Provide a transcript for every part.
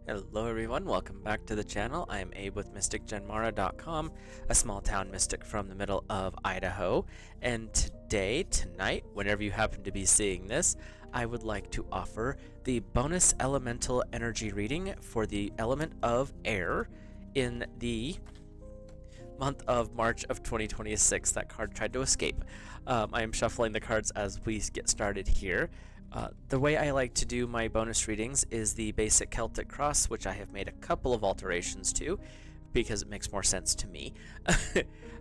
Hello everyone, welcome back to the channel. I am Abe with MysticGenmara.com, a small town mystic from the middle of Idaho. And tonight, whenever you happen to be seeing this, I would like to offer the bonus elemental energy reading for the element of air in the month of March of 2026. That card tried to escape. I am shuffling the cards as we get started here. The way I like to do my bonus readings is the basic Celtic cross, which I have made a couple of alterations to because it makes more sense to me.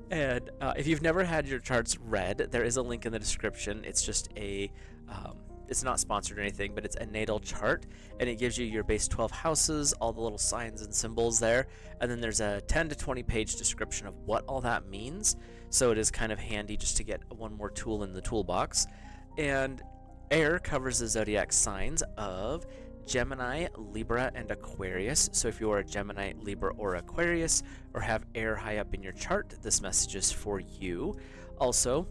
And if you've never had your charts read, there is a link in the description. It's just it's not sponsored or anything, but it's a natal chart, and it gives you your base 12 houses, all the little signs and symbols there, and then there's a 10 to 20 page description of what all that means. So it is kind of handy just to get one more tool in the toolbox. And air covers the zodiac signs of Gemini, Libra, and Aquarius. So if you are a Gemini, Libra, or Aquarius, or have air high up in your chart, this message is for you. Also,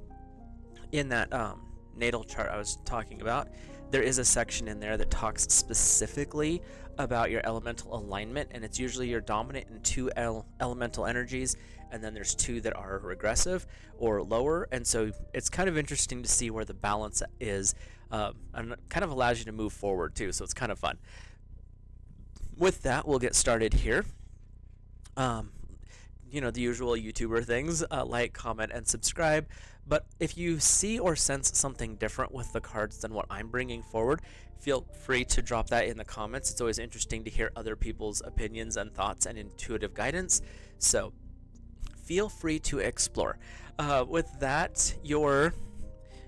in that natal chart I was talking about, there is a section in there that talks specifically about your elemental alignment, and it's usually your dominant and two elemental energies, and then there's two that are regressive or lower, and so it's kind of interesting to see where the balance is, and kind of allows you to move forward too, so it's kind of fun. With that, we'll get started here. The usual YouTuber things, like, comment, and subscribe. But if you see or sense something different with the cards than what I'm bringing forward, feel free to drop that in the comments. It's always interesting to hear other people's opinions and thoughts and intuitive guidance, so feel free to explore. With that, your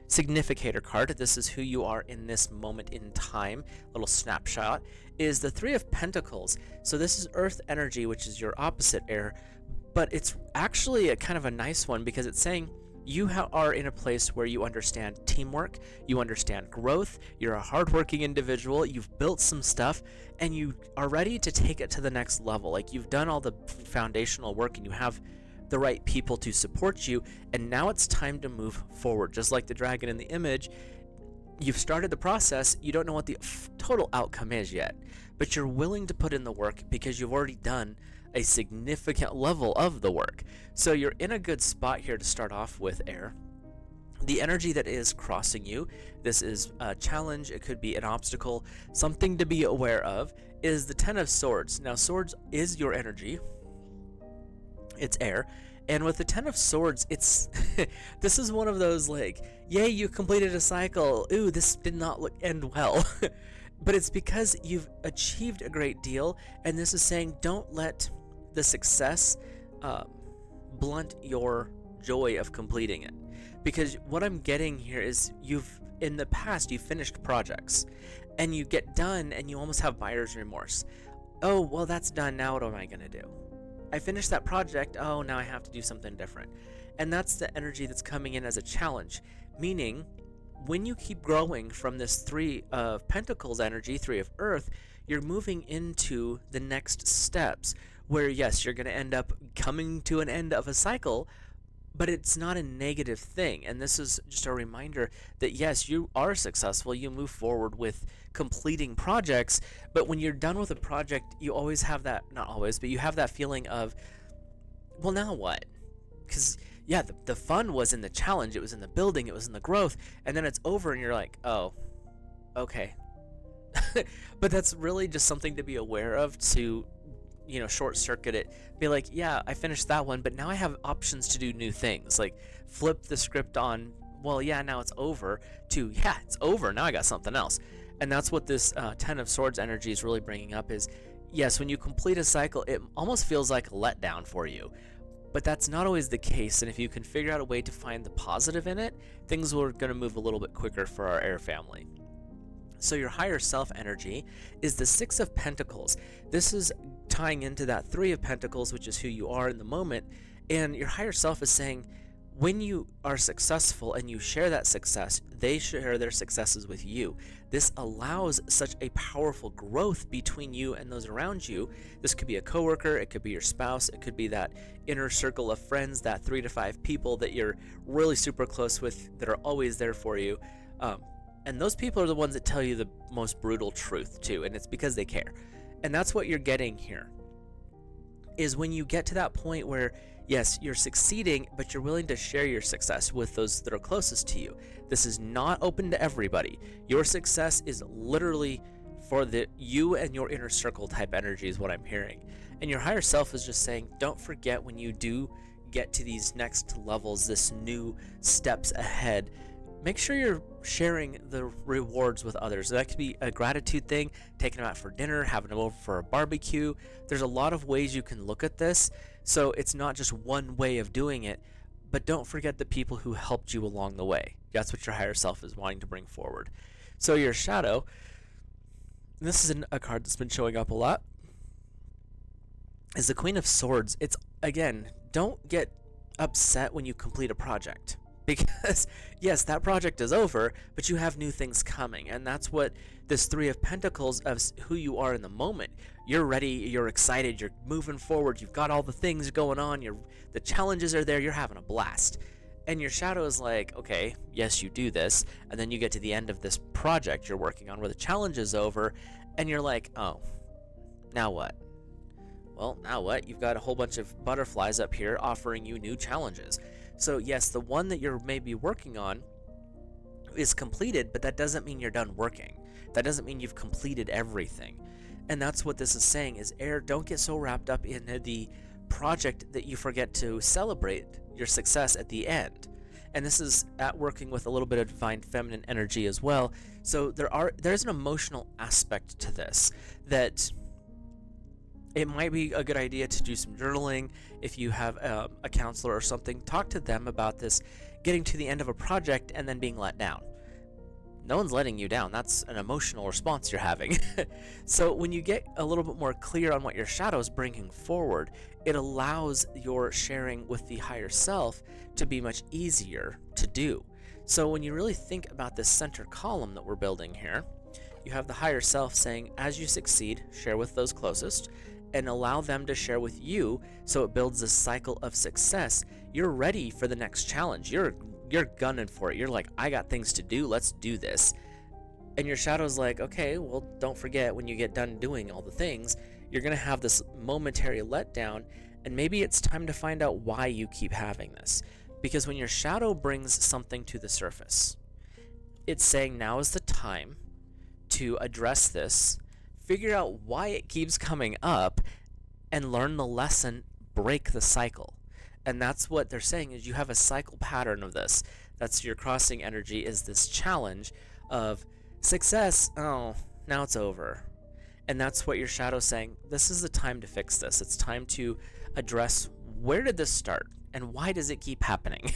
significator card, this is who you are in this moment in time, little snapshot, is the Three of Pentacles. So this is earth energy, which is your opposite air, but it's actually a kind of a nice one because it's saying you are in a place where you understand teamwork, you understand growth, you're a hardworking individual, you've built some stuff, and you are ready to take it to the next level. Like, you've done all the foundational work and you have the right people to support you, and now it's time to move forward. Just like the dragon in the image, you've started the process, you don't know what the total outcome is yet, but you're willing to put in the work because you've already done a significant level of the work. So you're in a good spot here to start off with air. The energy that is crossing you, this is a challenge, it could be an obstacle, something to be aware of, is the Ten of Swords. Now, swords is your energy, it's air, and with the Ten of Swords, it's this is one of those, like, yay, you completed a cycle, ooh, this did not end well. But it's because you've achieved a great deal, and this is saying don't let the success blunt your joy of completing it. Because what I'm getting here is in the past, you've finished projects, and you get done, and you almost have buyer's remorse. Oh, well, that's done, now what am I going to do? I finished that project, oh, now I have to do something different. And that's the energy that's coming in as a challenge, meaning when you keep growing from this Three of Pentacles energy, Three of Earth, you're moving into the next steps where, yes, you're going to end up coming to an end of a cycle, but it's not a negative thing. And this is just a reminder that, yes, you are successful, you move forward with completing projects, but when you're done with a project, you always have that, not always, but you have that feeling of, well, now what? Because, yeah, the fun was in the challenge, it was in the building, it was in the growth, and then it's over and you're like, oh, okay. But that's really just something to be aware of, to short circuit it, be like, yeah, I finished that one, but now I have options to do new things. Like, flip the script on, well, yeah, now it's over, to, yeah, it's over, now I got something else. And that's what this Ten of Swords energy is really bringing up is, yes, when you complete a cycle, it almost feels like a letdown for you. But that's not always the case, and if you can figure out a way to find the positive in it, things are going to move a little bit quicker for our air family. So your higher self energy is the Six of Pentacles. This is tying into that Three of Pentacles, which is who you are in the moment, and your higher self is saying, when you are successful and you share that success, they share their successes with you. This allows such a powerful growth between you and those around you. This could be a coworker, it could be your spouse, it could be that inner circle of friends, that 3 to 5 people that you're really super close with that are always there for you. And those people are the ones that tell you the most brutal truth too, and it's because they care. And that's what you're getting here, is when you get to that point where, yes, you're succeeding, but you're willing to share your success with those that are closest to you. This is not open to everybody. Your success is literally for you and your inner circle type energy is what I'm hearing. And your higher self is just saying, don't forget when you do get to these next levels, this new steps ahead, make sure you're sharing the rewards with others. That could be a gratitude thing, taking them out for dinner, having them over for a barbecue. There's a lot of ways you can look at this. So it's not just one way of doing it, but don't forget the people who helped you along the way. That's what your higher self is wanting to bring forward. So your shadow, this is a card that's been showing up a lot, is the Queen of Swords. It's, again, don't get upset when you complete a project. Because, yes, that project is over, but you have new things coming. And that's what this Three of Pentacles of who you are in the moment. You're ready, you're excited, you're moving forward, you've got all the things going on, the challenges are there, you're having a blast. And your shadow is like, okay, yes, you do this. And then you get to the end of this project you're working on where the challenge is over, and you're like, oh, now what? Well, now what? You've got a whole bunch of butterflies up here offering you new challenges. So yes, the one that you're maybe working on is completed, but that doesn't mean you're done working. That doesn't mean you've completed everything. And that's what this is saying is, Air, don't get so wrapped up in the project that you forget to celebrate your success at the end. And this is at working with a little bit of divine feminine energy as well. So there's an emotional aspect to this that it might be a good idea to do some journaling. If you have a counselor or something, talk to them about this, getting to the end of a project and then being let down. No one's letting you down. That's an emotional response you're having. So when you get a little bit more clear on what your shadow is bringing forward, it allows your sharing with the higher self to be much easier to do. So when you really think about this center column that we're building here, you have the higher self saying, as you succeed, share with those closest, and allow them to share with you, so it builds this cycle of success. You're ready for the next challenge. You're gunning for it. You're like, I got things to do. Let's do this. And your shadow's like, okay, well, don't forget when you get done doing all the things, you're going to have this momentary letdown, and maybe it's time to find out why you keep having this. Because when your shadow brings something to the surface, it's saying now is the time to address this, figure out why it keeps coming up, and learn the lesson, break the cycle. And that's what they're saying is you have a cycle pattern of this. That's your crossing energy, is this challenge of success. Oh, now it's over. And that's what your shadow's saying. This is the time to fix this. It's time to address, where did this start and why does it keep happening?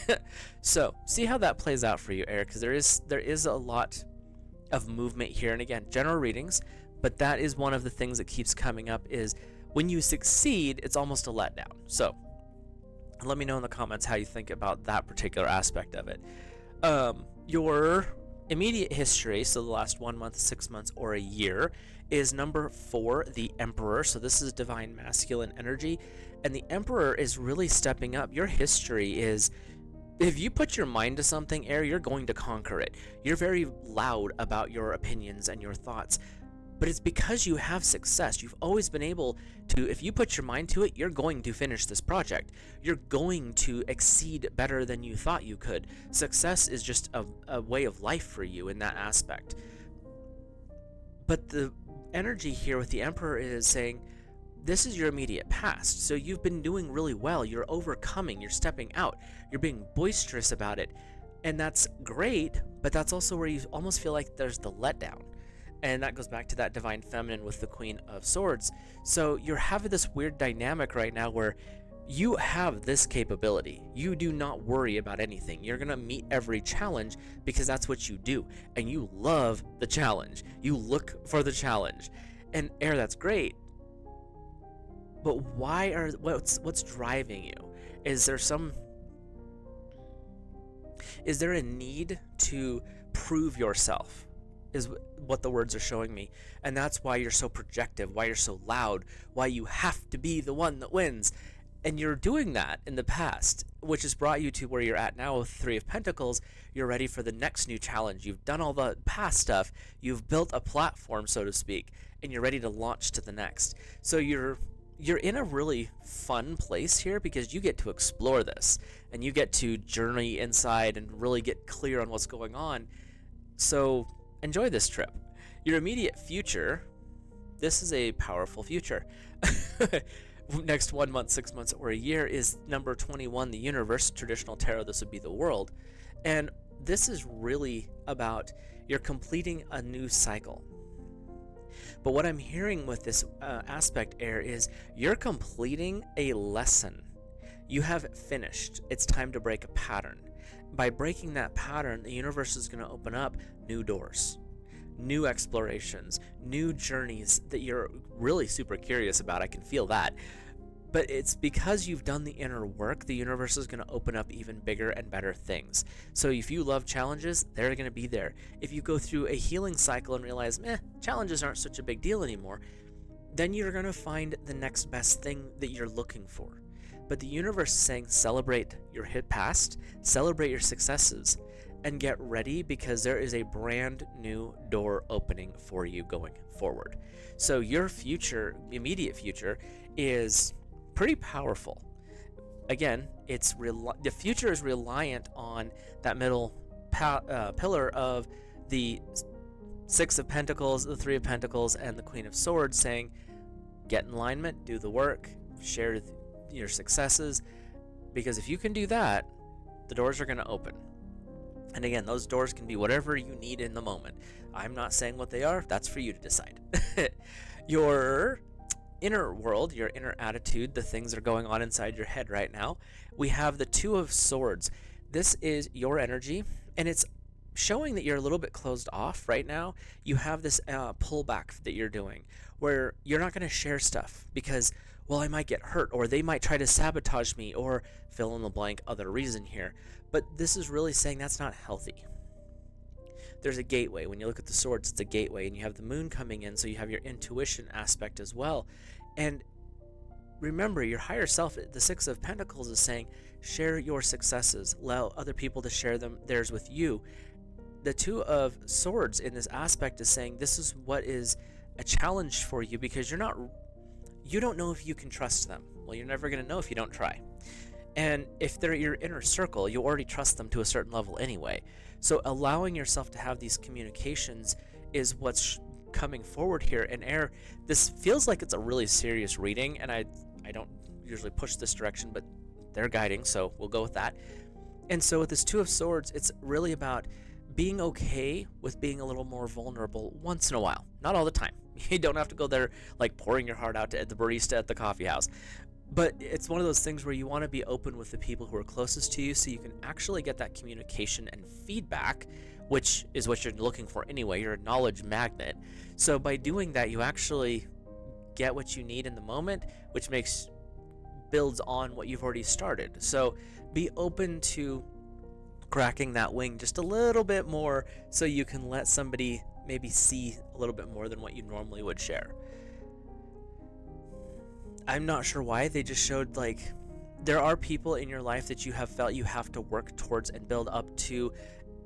So see how that plays out for you, Eric, because there is a lot of movement here. And again, general readings, but that is one of the things that keeps coming up, is when you succeed, it's almost a letdown. So let me know in the comments how you think about that particular aspect of it. Your immediate history, so the last 1 month, 6 months, or a year, is number 4, the Emperor. So this is divine masculine energy, and the Emperor is really stepping up. Your history is, if you put your mind to something, Air, you're going to conquer it. You're very loud about your opinions and your thoughts, but it's because you have success. You've always been able to, if you put your mind to it, you're going to finish this project. You're going to exceed better than you thought you could. Success is just a way of life for you in that aspect. But the energy here with the Emperor is saying, this is your immediate past. So you've been doing really well. You're overcoming, you're stepping out, you're being boisterous about it. And that's great, but that's also where you almost feel like there's the letdown. And that goes back to that divine feminine with the Queen of Swords. So you're having this weird dynamic right now where you have this capability. You do not worry about anything. You're going to meet every challenge because that's what you do. And you love the challenge. You look for the challenge. And Air, that's great. But what's driving you? Is there a need to prove yourself? Is what the words are showing me. And that's why you're so projective, why you're so loud, why you have to be the one that wins. And you're doing that in the past, which has brought you to where you're at now with Three of Pentacles. You're ready for the next new challenge. You've done all the past stuff. You've built a platform, so to speak, and you're ready to launch to the next. So you're in a really fun place here because you get to explore this and you get to journey inside and really get clear on what's going on. So enjoy this trip. Your immediate future, this is a powerful future. Next 1 month, 6 months, or a year is number 21, the universe. Traditional tarot, this would be the world. And this is really about you're completing a new cycle. But what I'm hearing with this aspect, air, is you're completing a lesson. You have finished. It's time to break a pattern. By breaking that pattern, the universe is going to open up new doors, new explorations, new journeys that you're really super curious about. I can feel that. But it's because you've done the inner work, the universe is going to open up even bigger and better things. So if you love challenges, they're going to be there. If you go through a healing cycle and realize, challenges aren't such a big deal anymore, then you're going to find the next best thing that you're looking for. But the universe is saying celebrate your hit past, celebrate your successes, and get ready because there is a brand new door opening for you going forward. So your future, immediate future, is pretty powerful. Again, the future is reliant on that middle pillar of the Six of Pentacles, the Three of Pentacles, and the Queen of Swords, saying get in alignment, do the work, share your successes, because if you can do that, the doors are going to open. And again, those doors can be whatever you need in the moment. I'm not saying what they are. That's for you to decide. Your inner world, your inner attitude, the things that are going on inside your head right now. We have the Two of Swords. This is your energy, and it's showing that you're a little bit closed off right now. You have this pullback that you're doing where you're not going to share stuff because, well, I might get hurt, or they might try to sabotage me, or fill in the blank other reason here. But this is really saying that's not healthy. There's a gateway. When you look at the swords, it's a gateway, and you have the moon coming in, so you have your intuition aspect as well. And remember, your higher self, the Six of Pentacles, is saying share your successes, allow other people to share theirs with you. The Two of Swords in this aspect is saying this is what is a challenge for you because you don't know if you can trust them. Well, you're never going to know if you don't try. And if they're your inner circle, you already trust them to a certain level anyway. So allowing yourself to have these communications is what's coming forward here. And air, this feels like it's a really serious reading, and I don't usually push this direction, but they're guiding, so we'll go with that. And so with this Two of Swords, it's really about being okay with being a little more vulnerable once in a while. Not all the time. You don't have to go there like pouring your heart out to the barista at the coffee house. But it's one of those things where you want to be open with the people who are closest to you so you can actually get that communication and feedback, which is what you're looking for anyway. You're a knowledge magnet. So by doing that, you actually get what you need in the moment, which builds on what you've already started. So be open to cracking that wing just a little bit more so you can let somebody maybe see a little bit more than what you normally would share. I'm not sure why they just showed like there are people in your life that you have felt you have to work towards and build up to,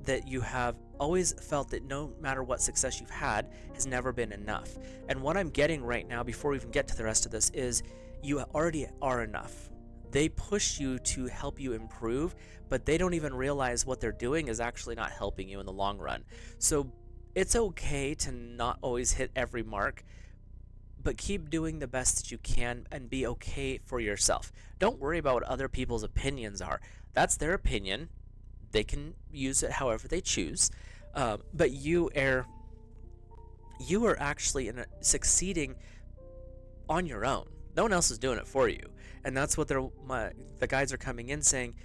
that you have always felt that no matter what success you've had has never been enough. And what I'm getting right now, before we even get to the rest of this, is you already are enough. They push you to help you improve, but they don't even realize what they're doing is actually not helping you in the long run. So it's okay to not always hit every mark, but keep doing the best that you can and be okay for yourself. Don't worry about what other people's opinions are. That's their opinion. They can use it however they choose. But you are actually succeeding on your own. No one else is doing it for you. And that's what the guides are coming in saying,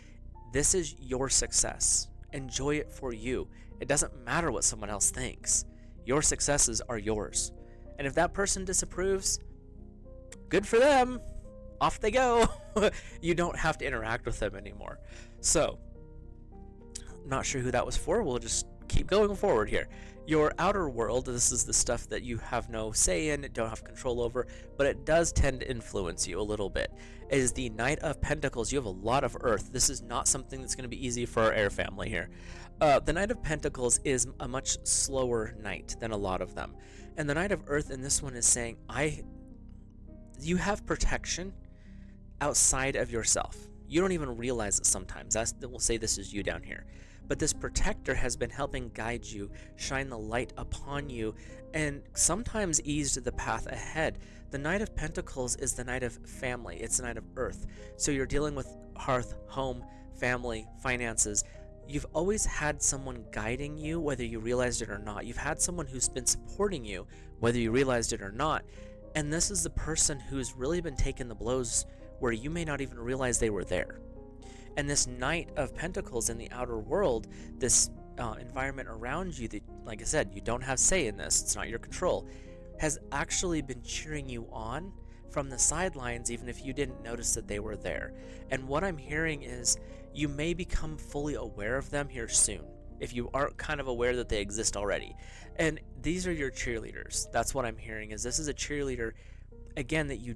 this is your success. Enjoy it for you. It doesn't matter what someone else thinks. Your successes are yours. And if that person disapproves, good for them. Off they go. You don't have to interact with them anymore. So, not sure who that was for. We'll just keep going forward here. Your outer world, this is the stuff that you have no say in, don't have control over, but it does tend to influence you a little bit, is the Knight of Pentacles. You have a lot of earth. This is not something that's going to be easy for our air family here. The Knight of Pentacles is a much slower knight than a lot of them. And the Knight of Earth in this one is saying, you have protection outside of yourself. You don't even realize it sometimes. We'll say this is you down here. But this protector has been helping guide you, shine the light upon you, and sometimes ease the path ahead. The Knight of Pentacles is the Knight of family. It's the Knight of Earth. So you're dealing with hearth, home, family, finances. You've always had someone guiding you, whether you realized it or not. You've had someone who's been supporting you, whether you realized it or not. And this is the person who's really been taking the blows where you may not even realize they were there. And this Knight of Pentacles in the outer world, this environment around you that, like I said, you don't have say in this, it's not your control, has actually been cheering you on from the sidelines, even if you didn't notice that they were there. And what I'm hearing is you may become fully aware of them here soon, if you aren't kind of aware that they exist already. And these are your cheerleaders. That's what I'm hearing, is this is a cheerleader, again, that you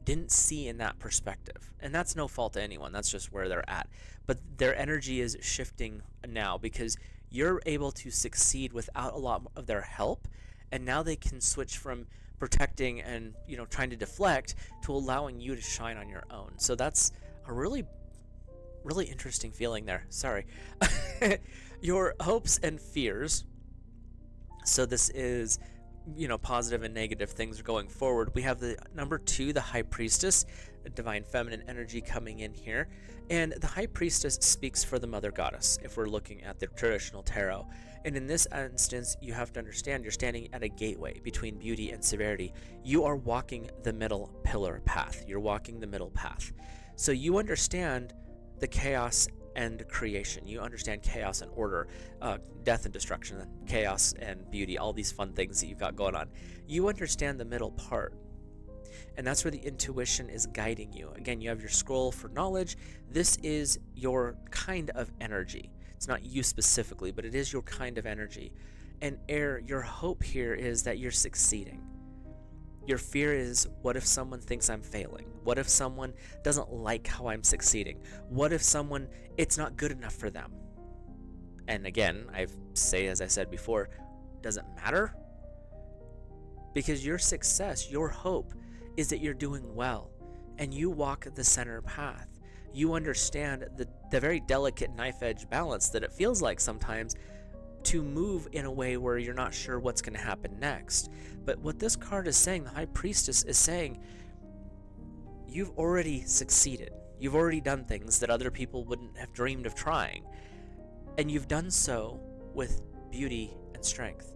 didn't see in that perspective. And that's no fault to anyone, that's just where they're at. But their energy is shifting now because you're able to succeed without a lot of their help, and now they can switch from protecting and trying to deflect to allowing you to shine on your own. So that's a really interesting feeling there. Sorry. Your hopes and fears. So this is positive and negative things are going forward. We have the number 2, the High Priestess, a divine feminine energy coming in here. And the High Priestess speaks for the Mother Goddess, if we're looking at the traditional tarot. And in this instance, you have to understand you're standing at a gateway between beauty and severity. You are walking the middle pillar path. You're walking the middle path. So you understand the chaos and creation. You understand chaos and order, death and destruction, chaos and beauty, all these fun things that you've got going on. You understand the middle part. And that's where the intuition is guiding you. Again, you have your scroll for knowledge. This is your kind of energy. It's not you specifically, but it is your kind of energy. And air, your hope here is that you're succeeding. Your fear is, what if someone thinks I'm failing? What if someone doesn't like how I'm succeeding? What if it's not good enough for them? And again, as I said before, does it matter? Because your success, your hope, is that you're doing well, and you walk the center path. You understand the very delicate knife edge balance that it feels like sometimes to move in a way where you're not sure what's going to happen next. But what this card is saying, the High Priestess is saying, you've already succeeded. You've already done things that other people wouldn't have dreamed of trying. And you've done so with beauty and strength,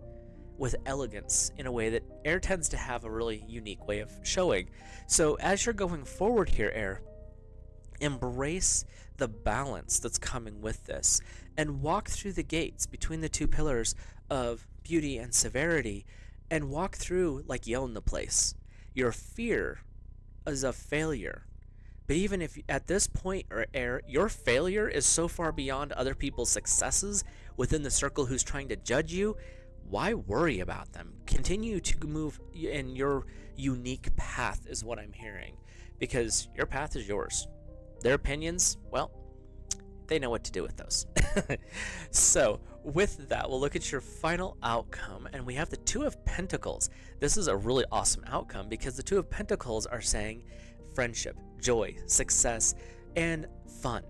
with elegance, in a way that air tends to have a really unique way of showing. So as you're going forward here, air, embrace the balance that's coming with this and walk through the gates between the 2 pillars of beauty and severity, and walk through like you own the place. Your fear is of failure. But even if at this point, or air, your failure is so far beyond other people's successes within the circle who's trying to judge you, why worry about them? Continue to move in your unique path is what I'm hearing, because your path is yours. Their opinions, well, they know what to do with those. So with that, we'll look at your final outcome, and we have the 2 of Pentacles. This is a really awesome outcome because the 2 of Pentacles are saying friendship, joy, success, and fun.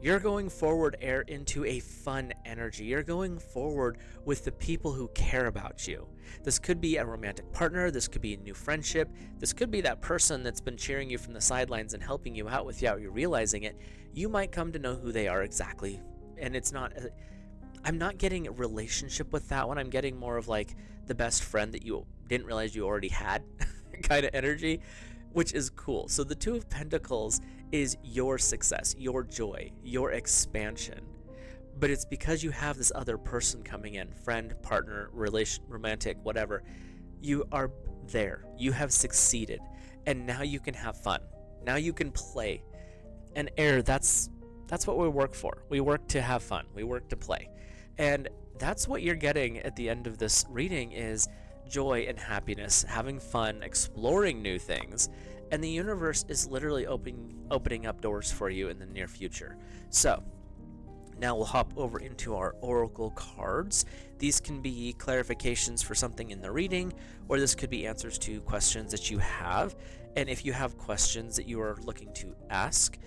You're going forward, air, into a fun energy. You're going forward with the people who care about you. This could be a romantic partner. This could be a new friendship. This could be that person that's been cheering you from the sidelines and helping you out without you realizing it. You might come to know who they are exactly. And I'm not getting a relationship with that one. I'm getting more of like the best friend that you didn't realize you already had kind of energy, which is cool. So the 2 of Pentacles is your success, your joy, your expansion. But it's because you have this other person coming in, friend, partner, romantic, whatever. You are there. You have succeeded. And now you can have fun. Now you can play. And air, that's what we work for. We work to have fun. We work to play. And that's what you're getting at the end of this reading is joy and happiness, having fun, exploring new things, and the universe is literally opening up doors for you in the near future. So, now we'll hop over into our oracle cards. These can be clarifications for something in the reading, or this could be answers to questions that you have. And if you have questions that you are looking to ask,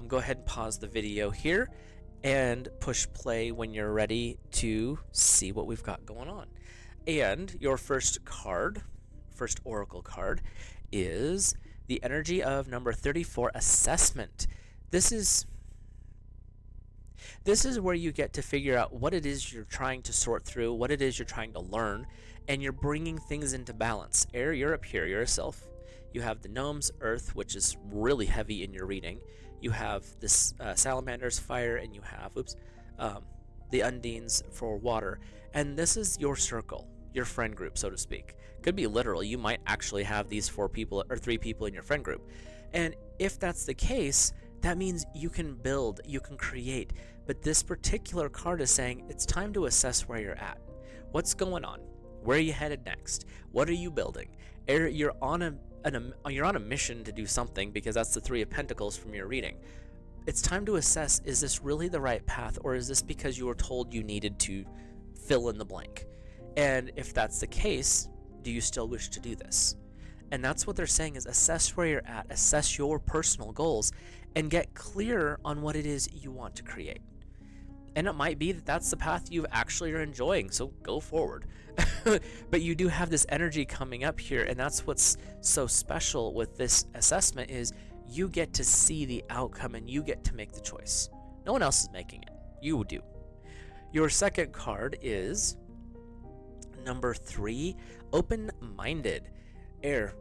go ahead and pause the video here and push play when you're ready to see what we've got going on. And your first oracle card, is the energy of number 34, assessment. This is where you get to figure out what it is you're trying to sort through, what it is you're trying to learn, and you're bringing things into balance. Air, you're up here, you're a self. You have the gnomes, earth, which is really heavy in your reading. You have this salamanders, fire, and you have, the undines for water. And this is your circle, your friend group, so to speak. Could be literal. You might actually have these 4 people or 3 people in your friend group. And if that's the case, that means you can build, you can create. But this particular card is saying it's time to assess where you're at. What's going on? Where are you headed next? What are you building? You're on a mission to do something, because that's the 3 of Pentacles from your reading. It's time to assess, is this really the right path, or is this because you were told you needed to fill in the blank? And if that's the case, do you still wish to do this? And that's what they're saying, is assess where you're at, assess your personal goals, and get clear on what it is you want to create. And it might be that that's the path you actually are enjoying, so go forward. But you do have this energy coming up here, and that's what's so special with this assessment, is you get to see the outcome and you get to make the choice. No one else is making it. You do. Your second card is number 3, open-minded. Air.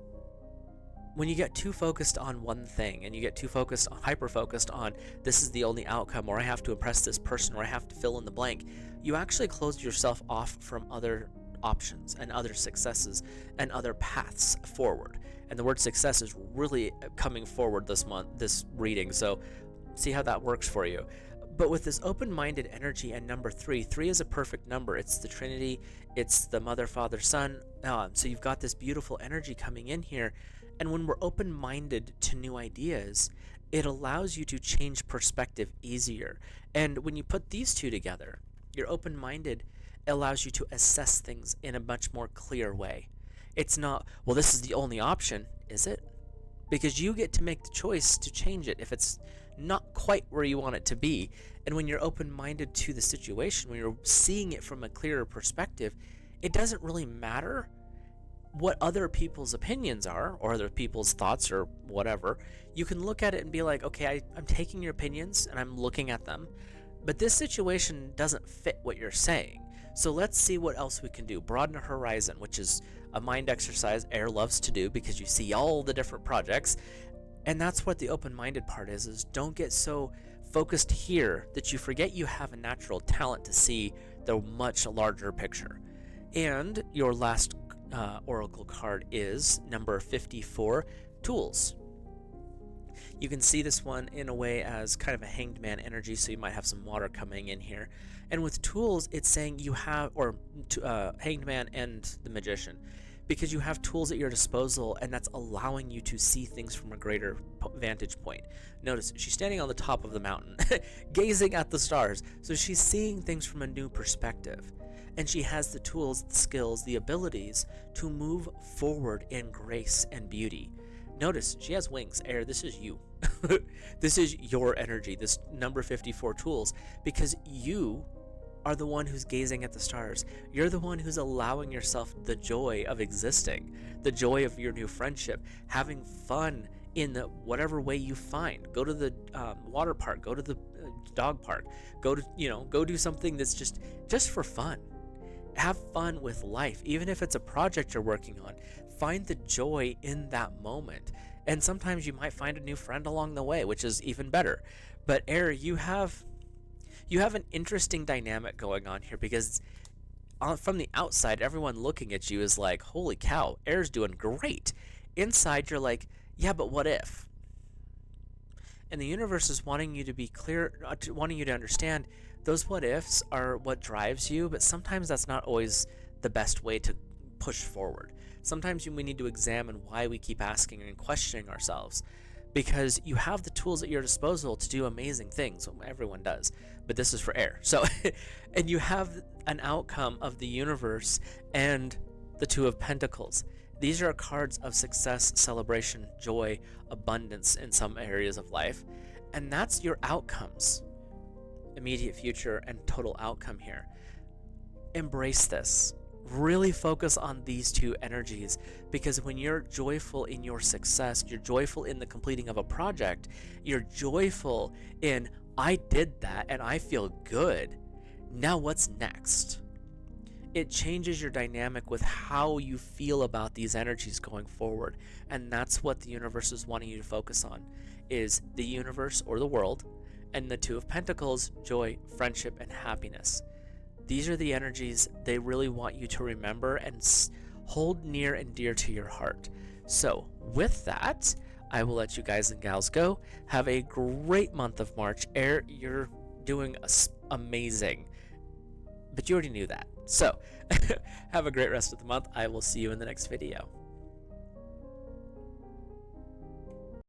When you get too focused on one thing, and you get too hyper-focused on this is the only outcome, or I have to impress this person, or I have to fill in the blank, you actually close yourself off from other options and other successes and other paths forward. And the word success is really coming forward this reading, so see how that works for you. But with this open-minded energy and number 3 is a perfect number. It's the Trinity, it's the Mother, Father, Son. So you've got this beautiful energy coming in here. And when we're open-minded to new ideas, it allows you to change perspective easier. And when you put these two together, you're open-minded, allows you to assess things in a much more clear way. It's not, well, this is the only option, is it? Because you get to make the choice to change it if it's not quite where you want it to be. And when you're open-minded to the situation, when you're seeing it from a clearer perspective, it doesn't really matter what other people's opinions are, or other people's thoughts, or whatever. You can look at it and be like, okay, I'm taking your opinions and I'm looking at them, but this situation doesn't fit what you're saying. So let's see what else we can do. Broaden the horizon, which is a mind exercise Air loves to do, because you see all the different projects. And that's what the open-minded part is don't get so focused here that you forget you have a natural talent to see the much larger picture. And your last oracle card is number 54, tools. You can see this one in a way as kind of a hanged man energy, so you might have some water coming in here. And with tools, it's saying you have, or hanged man and the magician, because you have tools at your disposal, and that's allowing you to see things from a greater vantage point. Notice she's standing on the top of the mountain, gazing at the stars, so she's seeing things from a new perspective. And she has the tools, the skills, the abilities to move forward in grace and beauty. Notice she has wings. Air, this is you. This is your energy, this number 54 tools, because you are the one who's gazing at the stars. You're the one who's allowing yourself the joy of existing, the joy of your new friendship, having fun in the whatever way you find. Go to the water park, go to the dog park, go do something that's just for fun. Have fun with life, even if it's a project you're working on. Find the joy in that moment. And sometimes you might find a new friend along the way, which is even better. But Air, you have an interesting dynamic going on here, because from the outside, everyone looking at you is like, holy cow, Air's doing great. Inside, you're like, yeah, but what if? And the universe is wanting you to be clear, wanting you to understand Those what ifs are what drives you, but sometimes that's not always the best way to push forward. Sometimes we need to examine why we keep asking and questioning ourselves, because you have the tools at your disposal to do amazing things. Well, everyone does, but this is for air. So, and you have an outcome of the universe and the Two of Pentacles. These are cards of success, celebration, joy, abundance in some areas of life, and that's your outcomes, immediate future and total outcome here. Embrace this. Really focus on these two energies, because when you're joyful in your success, you're joyful in the completing of a project, you're joyful in, I did that and I feel good. Now what's next? It changes your dynamic with how you feel about these energies going forward. And that's what the universe is wanting you to focus on, is the universe or the world, and the Two of Pentacles, joy, friendship, and happiness. These are the energies they really want you to remember and hold near and dear to your heart. So with that, I will let you guys and gals go. Have a great month of March. Air, you're doing amazing, but you already knew that. So have a great rest of the month. I will see you in the next video.